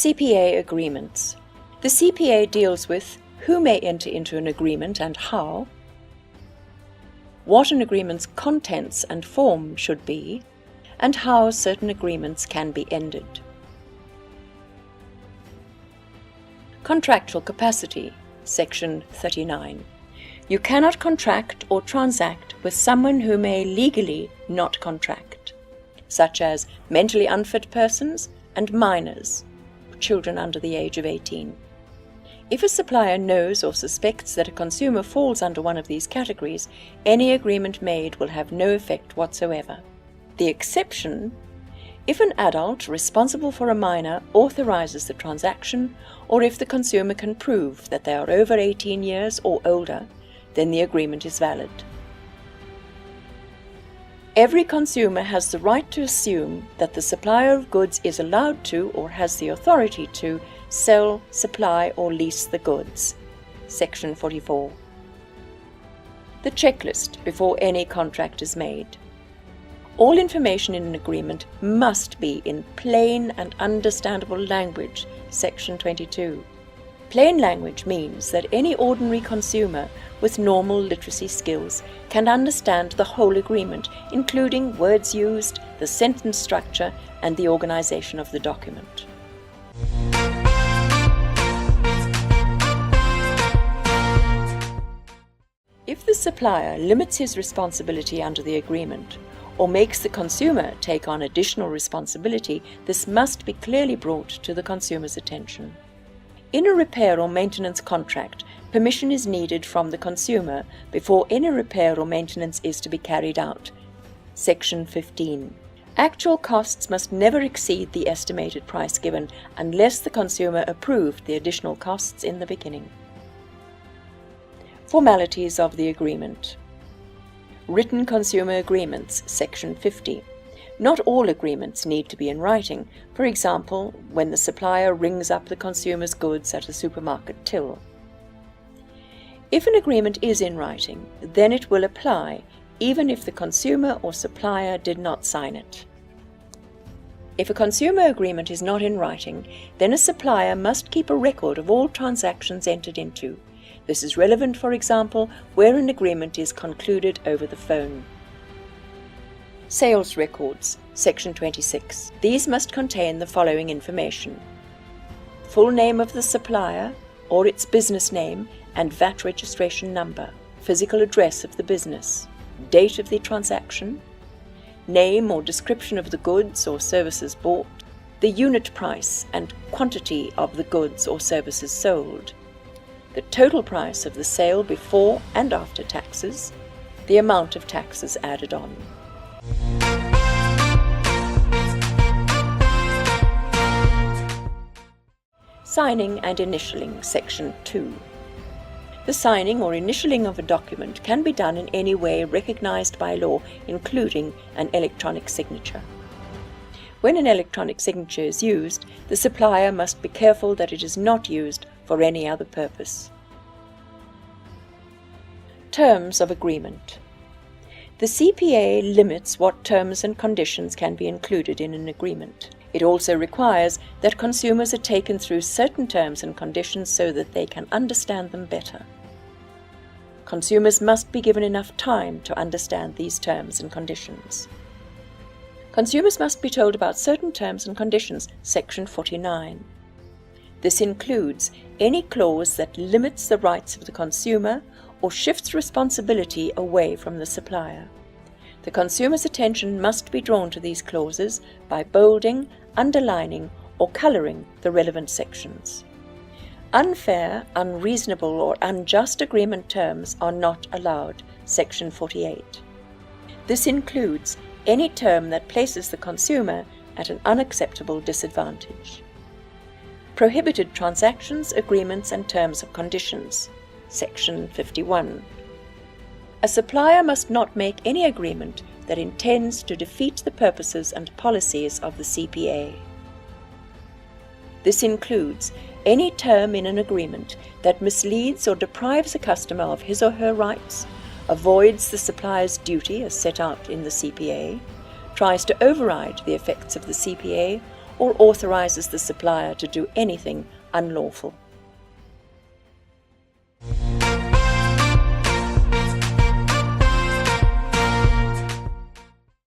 CPA agreements. The CPA deals with who may enter into an agreement and how, what an agreement's contents and form should be, and how certain agreements can be ended. Contractual capacity, Section 39. You cannot contract or transact with someone who may legally not contract, such as mentally unfit persons and minors, children under the age of 18. If a supplier knows or suspects that a consumer falls under one of these categories, any agreement made will have no effect whatsoever. The exception, if an adult responsible for a minor authorizes the transaction, or if the consumer can prove that they are over 18 years or older, then the agreement is valid. Every consumer has the right to assume that the supplier of goods is allowed to or has the authority to sell, supply, or lease the goods. Section 44. The checklist before any contract is made. All information in an agreement must be in plain and understandable language. Section 22. Plain language means that any ordinary consumer with normal literacy skills can understand the whole agreement, including words used, the sentence structure, and the organization of the document. If the supplier limits his responsibility under the agreement, or makes the consumer take on additional responsibility, this must be clearly brought to the consumer's attention. In a repair or maintenance contract, permission is needed from the consumer before any repair or maintenance is to be carried out. Section 15. Actual costs must never exceed the estimated price given unless the consumer approved the additional costs in the beginning. Formalities of the agreement. Written consumer agreements, Section 50. Not all agreements need to be in writing, for example, when the supplier rings up the consumer's goods at a supermarket till. If an agreement is in writing, then it will apply, even if the consumer or supplier did not sign it. If a consumer agreement is not in writing, then a supplier must keep a record of all transactions entered into. This is relevant, for example, where an agreement is concluded over the phone. Sales records, Section 26. These must contain the following information: full name of the supplier or its business name and VAT registration number, physical address of the business, date of the transaction, name or description of the goods or services bought, the unit price and quantity of the goods or services sold, the total price of the sale before and after taxes, the amount of taxes added on. Signing and initialing, Section 2. The signing or initialing of a document can be done in any way recognized by law, including an electronic signature. When an electronic signature is used, the supplier must be careful that it is not used for any other purpose. Terms of agreement. The CPA limits what terms and conditions can be included in an agreement. It also requires that consumers are taken through certain terms and conditions so that they can understand them better. Consumers must be given enough time to understand these terms and conditions. Consumers must be told about certain terms and conditions, Section 49. This includes any clause that limits the rights of the consumer or shifts responsibility away from the supplier. The consumer's attention must be drawn to these clauses by bolding, underlining, or colouring the relevant sections. Unfair, unreasonable, or unjust agreement terms are not allowed, Section 48. This includes any term that places the consumer at an unacceptable disadvantage. Prohibited transactions, agreements, and terms of conditions, Section 51. A supplier must not make any agreement that intends to defeat the purposes and policies of the CPA. This includes any term in an agreement that misleads or deprives a customer of his or her rights, avoids the supplier's duty as set out in the CPA, tries to override the effects of the CPA, or authorizes the supplier to do anything unlawful.